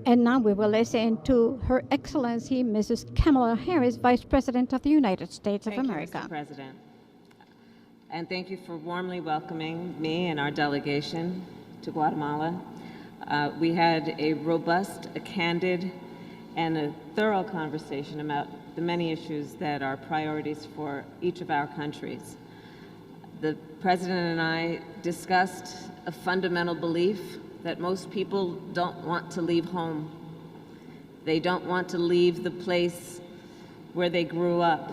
And now we will listen to Her Excellency Mrs. Kamala Harris, Vice President of the United States of America. Thank you, Mr. President. And thank you for warmly welcoming me and our delegation to Guatemala. We had a robust, a candid, and a thorough conversation about the many issues that are priorities for each of our countries. The President and I discussed a fundamental belief that most people don't want to leave home. They don't want to leave the place where they grew up,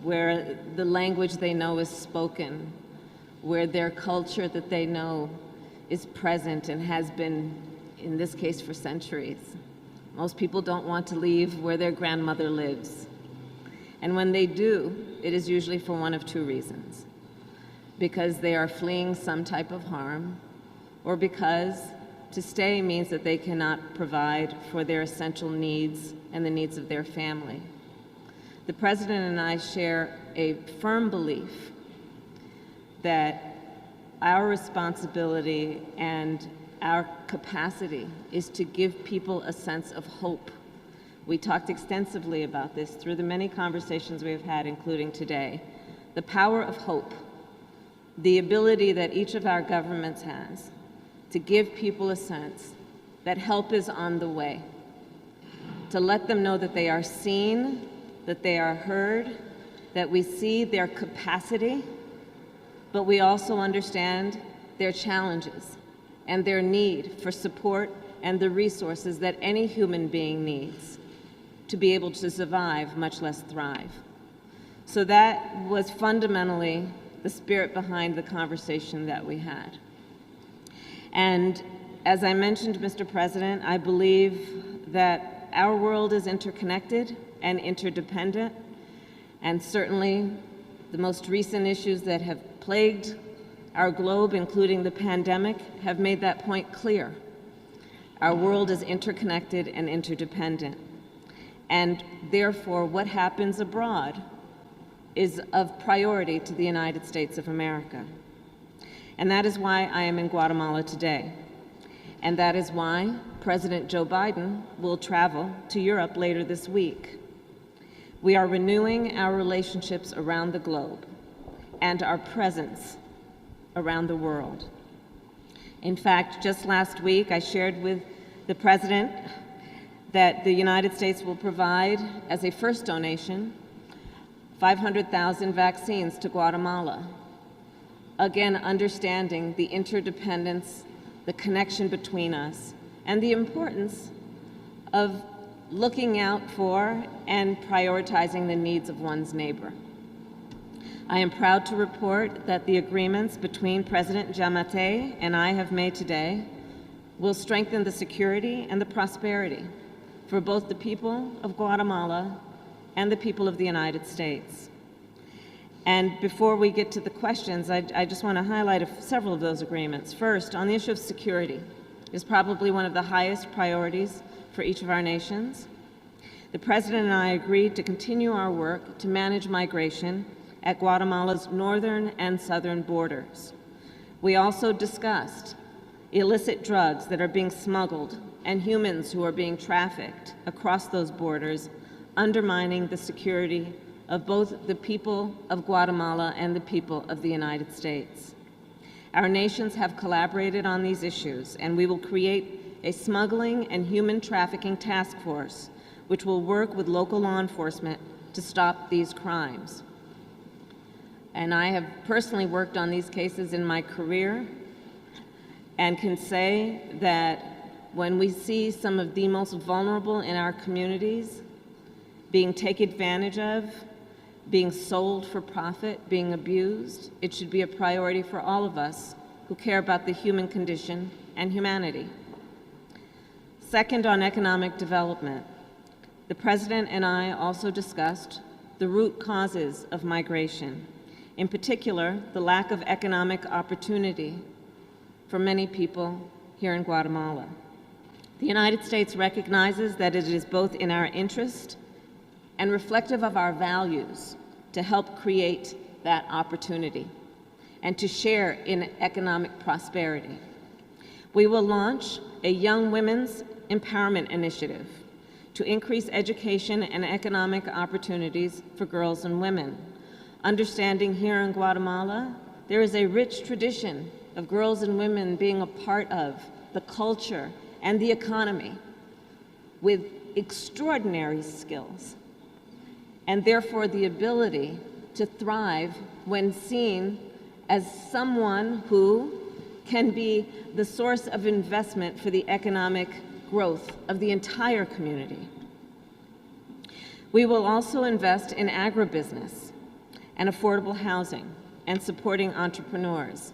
where the language they know is spoken, where their culture that they know is present and has been, in this case, for centuries. Most people don't want to leave where their grandmother lives. And when they do, it is usually for one of two reasons. Because they are fleeing some type of harm, or because to stay means that they cannot provide for their essential needs and the needs of their family. The President and I share a firm belief that our responsibility and our capacity is to give people a sense of hope. We talked extensively about this through the many conversations we have had, including today. The power of hope, the ability that each of our governments has to give people a sense that help is on the way, to let them know that they are seen, that they are heard, that we see their capacity, but we also understand their challenges and their need for support and the resources that any human being needs to be able to survive, much less thrive. So that was fundamentally the spirit behind the conversation that we had. And as I mentioned, Mr. President, I believe that our world is interconnected and interdependent, and certainly the most recent issues that have plagued our globe, including the pandemic, have made that point clear. Our world is interconnected and interdependent, and therefore what happens abroad is of priority to the United States of America. And that is why I am in Guatemala today. And that is why President Joe Biden will travel to Europe later this week. We are renewing our relationships around the globe and our presence around the world. In fact, just last week, I shared with the President that the United States will provide, as a first donation, 500,000 vaccines to Guatemala. Again, understanding the interdependence, the connection between us, and the importance of looking out for and prioritizing the needs of one's neighbor. I am proud to report that the agreements between President Giammattei and I have made today will strengthen the security and the prosperity for both the people of Guatemala and the people of the United States. And before we get to the questions, I just want to highlight several of those agreements. First, on the issue of security, is probably one of the highest priorities for each of our nations. The President and I agreed to continue our work to manage migration at Guatemala's northern and southern borders. We also discussed illicit drugs that are being smuggled and humans who are being trafficked across those borders, undermining the security of both the people of Guatemala and the people of the United States. Our nations have collaborated on these issues, and we will create a smuggling and human trafficking task force, which will work with local law enforcement to stop these crimes. And I have personally worked on these cases in my career and can say that when we see some of the most vulnerable in our communities being taken advantage of, being sold for profit, being abused, it should be a priority for all of us who care about the human condition and humanity. Second, on economic development, the President and I also discussed the root causes of migration, in particular, the lack of economic opportunity for many people here in Guatemala. The United States recognizes that it is both in our interest and reflective of our values to help create that opportunity and to share in economic prosperity. We will launch a Young Women's Empowerment Initiative to increase education and economic opportunities for girls and women. Understanding here in Guatemala, there is a rich tradition of girls and women being a part of the culture and the economy with extraordinary skills, and therefore the ability to thrive when seen as someone who can be the source of investment for the economic growth of the entire community. We will also invest in agribusiness and affordable housing and supporting entrepreneurs.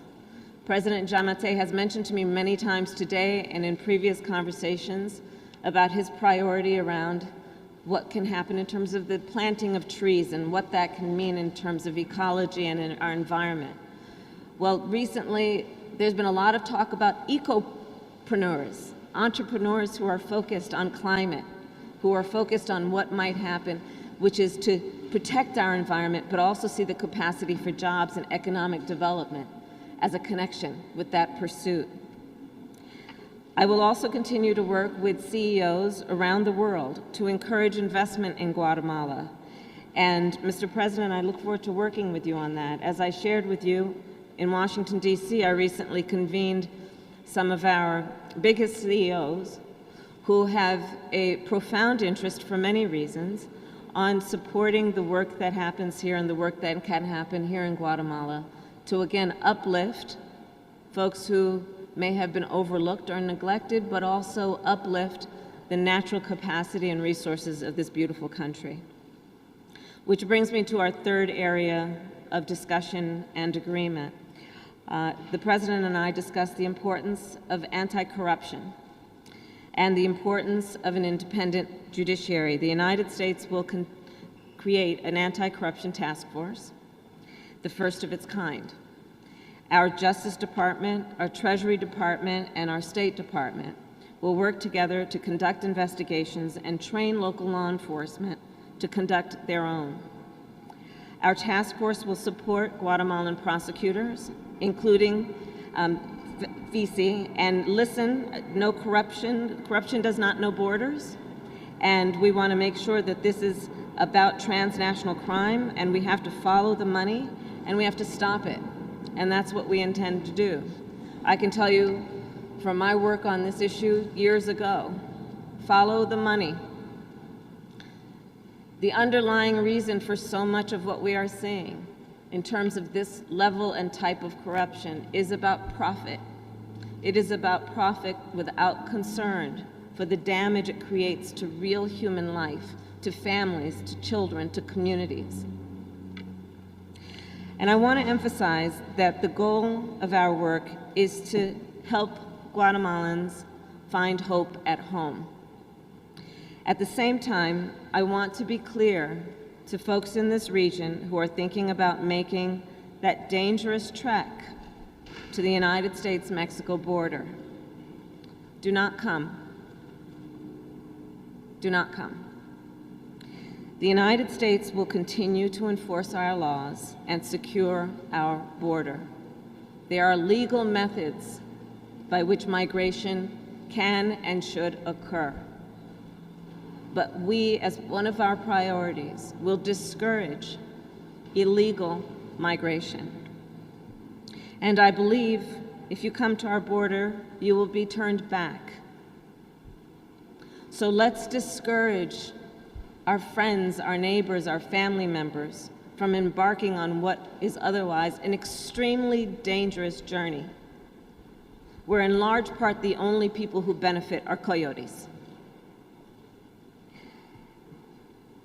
President Giammattei has mentioned to me many times today and in previous conversations about his priority around what can happen in terms of the planting of trees and what that can mean in terms of ecology and in our environment. Well, recently, there's been a lot of talk about ecopreneurs, entrepreneurs who are focused on climate, who are focused on what might happen, which is to protect our environment, but also see the capacity for jobs and economic development as a connection with that pursuit. I will also continue to work with CEOs around the world to encourage investment in Guatemala. And Mr. President, I look forward to working with you on that. As I shared with you in Washington, D.C., I recently convened some of our biggest CEOs who have a profound interest, for many reasons, on supporting the work that happens here and the work that can happen here in Guatemala to, again, uplift folks who may have been overlooked or neglected, but also uplift the natural capacity and resources of this beautiful country. Which brings me to our third area of discussion and agreement. The President and I discussed the importance of anti-corruption and the importance of an independent judiciary. The United States will create an anti-corruption task force, the first of its kind. Our Justice Department, our Treasury Department, and our State Department will work together to conduct investigations and train local law enforcement to conduct their own. Our task force will support Guatemalan prosecutors, including FICI, and listen, no corruption. Corruption does not know borders, and we want to make sure that this is about transnational crime, and we have to follow the money, and we have to stop it. And that's what we intend to do. I can tell you from my work on this issue years ago, follow the money. The underlying reason for so much of what we are seeing in terms of this level and type of corruption is about profit. It is about profit without concern for the damage it creates to real human life, to families, to children, to communities. And I want to emphasize that the goal of our work is to help Guatemalans find hope at home. At the same time, I want to be clear to folks in this region who are thinking about making that dangerous trek to the United States-Mexico border. Do not come. Do not come. The United States will continue to enforce our laws and secure our border. There are legal methods by which migration can and should occur. But we, as one of our priorities, will discourage illegal migration. And I believe if you come to our border, you will be turned back. So let's discourage our friends, our neighbors, our family members from embarking on what is otherwise an extremely dangerous journey, where in large part the only people who benefit are coyotes.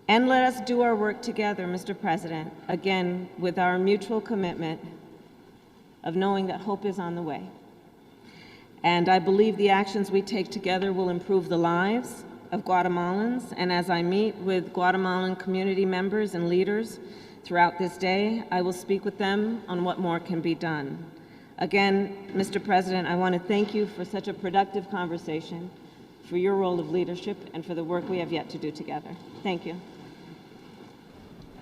And let us do our work together, Mr. President, again, with our mutual commitment of knowing that hope is on the way. And I believe the actions we take together will improve the lives of Guatemalans, and as I meet with Guatemalan community members and leaders throughout this day, I will speak with them on what more can be done. Again, Mr. President, I want to thank you for such a productive conversation, for your role of leadership, and for the work we have yet to do together. Thank you.